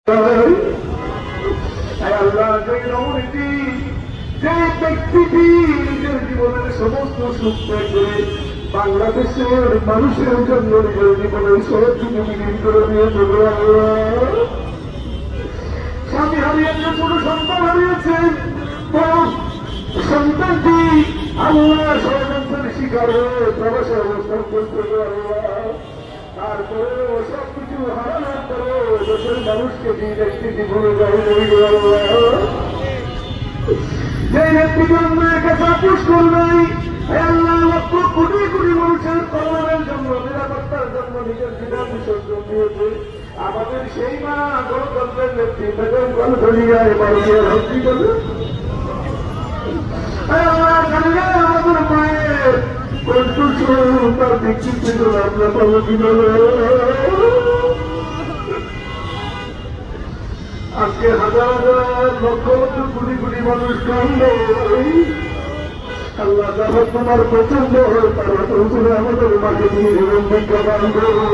আল্লাহ যে ব্যক্তিটি নিজের জীবনের সমস্ত সুখ ত্যাগ করে বাংলাদেশের মানুষের জন্য নিজের জীবনের সব কিছু বিলীন করে দিয়েছে। স্বামী হারিয়েছেন, কোনো সন্তান হারিয়েছেন, সন্তানটি আল্লাহ ষড়যন্ত্রের শিকার হয়ে প্রবাসে অবস্থান করতে তারপরেও সবকিছু হারানোর পরেও দেশের মানুষকে যে ব্যক্তিটি ভুলে যায় যে ব্যক্তিটি অন্যের কাছে আপোষ করে নাই, আল্লাহ লক্ষ কোটি কোটি মানুষের কল্যাণের জন্য নিরাপত্তার জন্য নিজের জীবন বিসর্জন দিয়েছে। আমাদের সেই মা গণতন্ত্রের নেত্রী বেগম খালেদা ভারতীয় ভক্তি করে আমাদের মায়ের তার ব্যক্তিত্ব আমরা পাবো কিভাবে? আজকে হাজার হাজার লক্ষ লক্ষ কোটি কোটি মানুষ কান্দে। আল্লাহ যখন তোমার পছন্দ হয় তারা আমাদের মাকে নিয়ে জীবন বিজ্ঞাপন করো।